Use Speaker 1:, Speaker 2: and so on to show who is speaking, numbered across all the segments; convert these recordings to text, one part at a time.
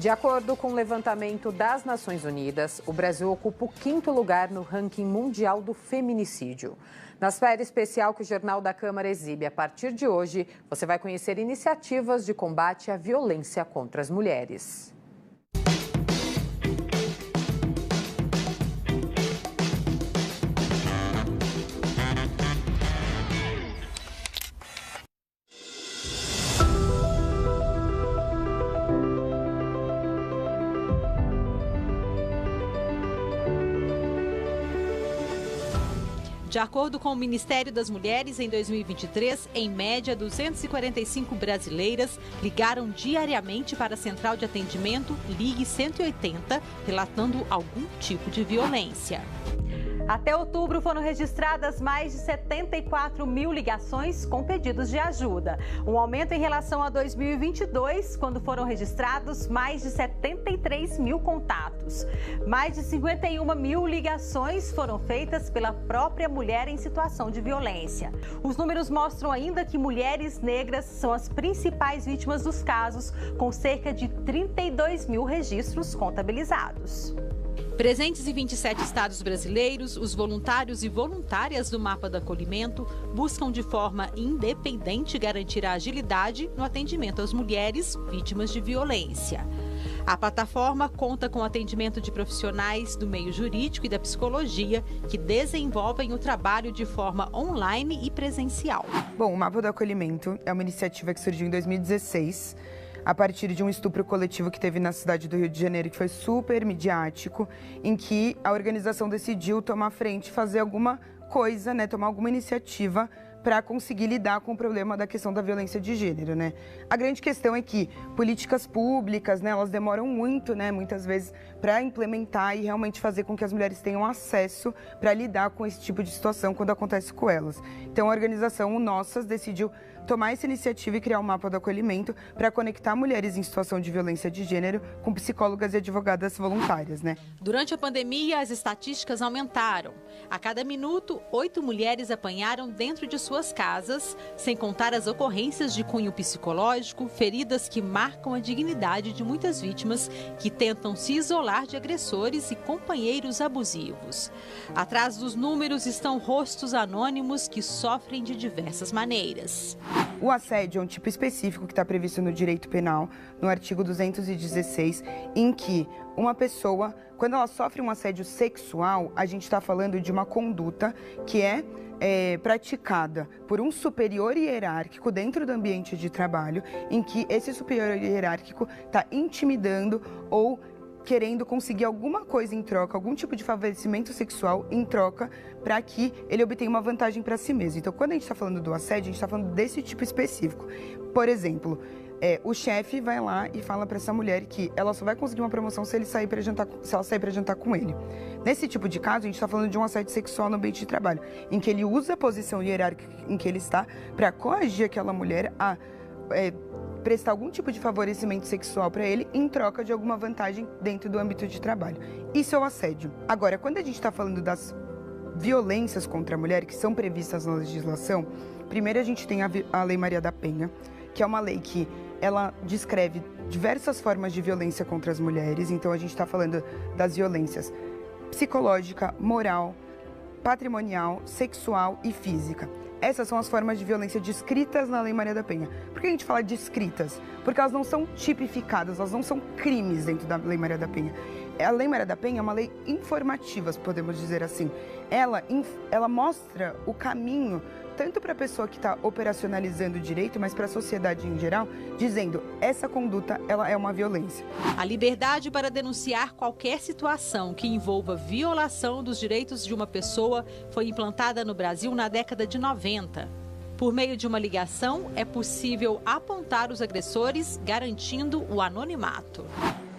Speaker 1: De acordo com o levantamento das Nações Unidas, o Brasil ocupa o 5º lugar no ranking mundial do feminicídio. Na série especial que o Jornal da Câmara exibe a partir de hoje, você vai conhecer iniciativas de combate à violência contra as mulheres.
Speaker 2: De acordo com o Ministério das Mulheres, em 2023, em média, 245 brasileiras ligaram diariamente para a Central de Atendimento Ligue 180, relatando algum tipo de violência.
Speaker 3: Até outubro foram registradas mais de 74 mil ligações com pedidos de ajuda. Um aumento em relação a 2022, quando foram registrados mais de 73 mil contatos. Mais de 51 mil ligações foram feitas pela própria mulher em situação de violência. Os números mostram ainda que mulheres negras são as principais vítimas dos casos, com cerca de 32 mil registros contabilizados.
Speaker 2: Presentes em 27 estados brasileiros, os voluntários e voluntárias do Mapa do Acolhimento buscam de forma independente garantir a agilidade no atendimento às mulheres vítimas de violência. A plataforma conta com atendimento de profissionais do meio jurídico e da psicologia que desenvolvem o trabalho de forma online e presencial.
Speaker 4: Bom, o Mapa do Acolhimento é uma iniciativa que surgiu em 2016, a partir de um estupro coletivo que teve na cidade do Rio de Janeiro, que foi super midiático, em que a organização decidiu tomar frente, fazer alguma coisa, né, tomar alguma iniciativa para conseguir lidar com o problema da questão da violência de gênero, né? A grande questão é que políticas públicas, né, elas demoram muito, né, muitas vezes, para implementar e realmente fazer com que as mulheres tenham acesso para lidar com esse tipo de situação quando acontece com elas. Então, a organização Nossas decidiu tomar essa iniciativa e criar um mapa do acolhimento para conectar mulheres em situação de violência de gênero com psicólogas e advogadas voluntárias, né?
Speaker 2: Durante a pandemia, as estatísticas aumentaram. A cada minuto, 8 mulheres apanharam dentro de suas casas, sem contar as ocorrências de cunho psicológico, feridas que marcam a dignidade de muitas vítimas que tentam se isolar de agressores e companheiros abusivos. Atrás dos números estão rostos anônimos que sofrem de diversas maneiras.
Speaker 4: O assédio é um tipo específico que está previsto no direito penal, no artigo 216, em que uma pessoa, quando ela sofre um assédio sexual, a gente está falando de uma conduta que é praticada por um superior hierárquico dentro do ambiente de trabalho, em que esse superior hierárquico está intimidando ou querendo conseguir alguma coisa em troca, algum tipo de favorecimento sexual em troca, para que ele obtenha uma vantagem para si mesmo. Então, quando a gente está falando do assédio, a gente está falando desse tipo específico. Por exemplo, o chefe vai lá e fala para essa mulher que ela só vai conseguir uma promoção se ela sair para jantar com ele. Nesse tipo de caso, a gente está falando de um assédio sexual no ambiente de trabalho, em que ele usa a posição hierárquica em que ele está para coagir aquela mulher a prestar algum tipo de favorecimento sexual para ele em troca de alguma vantagem dentro do âmbito de trabalho. Isso é o assédio. Agora, quando a gente está falando das violências contra a mulher que são previstas na legislação, primeiro a gente tem a Lei Maria da Penha, que é uma lei que ela descreve diversas formas de violência contra as mulheres. Então, a gente está falando das violências psicológica, moral, patrimonial, sexual e física. Essas são as formas de violência descritas na Lei Maria da Penha. Por que a gente fala descritas? Porque elas não são tipificadas, elas não são crimes dentro da Lei Maria da Penha. A Lei Maria da Penha é uma lei informativa, podemos dizer assim. Ela mostra o caminho tanto para a pessoa que está operacionalizando o direito, mas para a sociedade em geral, dizendo essa conduta ela é uma violência.
Speaker 2: A liberdade para denunciar qualquer situação que envolva violação dos direitos de uma pessoa foi implantada no Brasil na década de 90. Por meio de uma ligação, é possível apontar os agressores, garantindo o anonimato.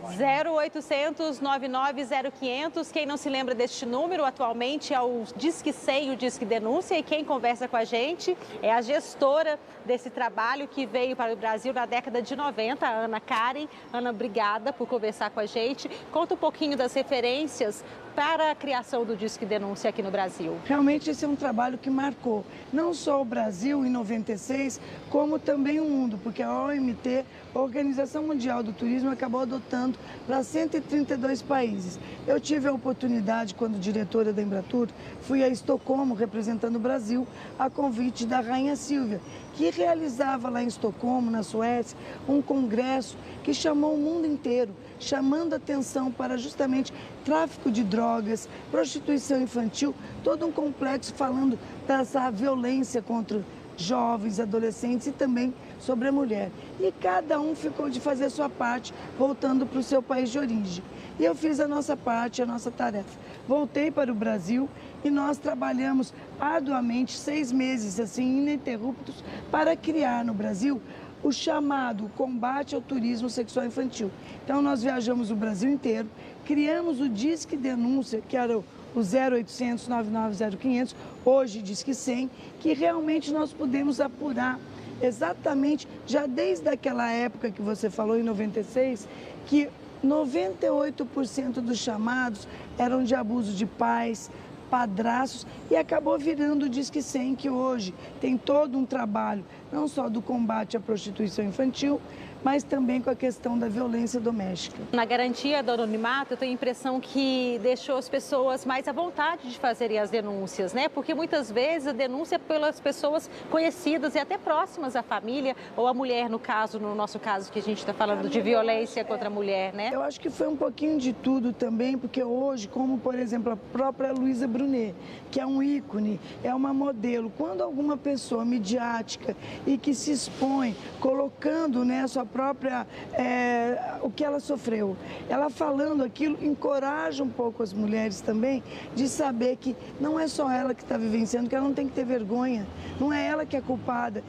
Speaker 3: 0800 99 0500. Quem não se lembra deste número, atualmente é o Disque 100, o Disque Denúncia, e quem conversa com a gente é a gestora desse trabalho que veio para o Brasil na década de 90, a Ana Karen. Ana, obrigada por conversar com a gente. Conta um pouquinho das referências para a criação do Disque Denúncia aqui no Brasil.
Speaker 5: Realmente esse é um trabalho que marcou não só o Brasil em 96, como também o mundo, porque a OMT, a Organização Mundial do Turismo, acabou adotando mundo para 132 países. Eu tive a oportunidade, quando diretora da Embratur, fui a Estocolmo, representando o Brasil, a convite da Rainha Silvia, que realizava lá em Estocolmo, na Suécia, um congresso que chamou o mundo inteiro, chamando atenção para justamente tráfico de drogas, prostituição infantil, todo um complexo falando dessa violência contra jovens, adolescentes e também sobre a mulher. E cada um ficou de fazer a sua parte, voltando para o seu país de origem. E eu fiz a nossa parte, a nossa tarefa. Voltei para o Brasil e nós trabalhamos arduamente 6 meses, assim, ininterruptos, para criar no Brasil o chamado combate ao turismo sexual infantil. Então, nós viajamos o Brasil inteiro, criamos o Disque Denúncia, que era o 0800 990 500, hoje Disque 100, que realmente nós pudemos apurar exatamente, já desde aquela época que você falou, em 96, que 98% dos chamados eram de abuso de pais, padrastos, e acabou virando o Disque 100, que hoje tem todo um trabalho, não só do combate à prostituição infantil, mas também com a questão da violência doméstica.
Speaker 3: Na garantia do anonimato, eu tenho a impressão que deixou as pessoas mais à vontade de fazerem as denúncias, né? Porque muitas vezes a denúncia é pelas pessoas conhecidas e até próximas à família, ou à mulher, no nosso caso, que a gente está falando de violência contra a mulher, né?
Speaker 5: Eu acho que foi um pouquinho de tudo também, porque hoje, como por exemplo a própria Luísa Brunet, que é um ícone, é uma modelo, quando alguma pessoa midiática e que se expõe, colocando, né, a sua própria, o que ela sofreu. Ela falando aquilo encoraja um pouco as mulheres também de saber que não é só ela que está vivenciando, que ela não tem que ter vergonha, não é ela que é culpada.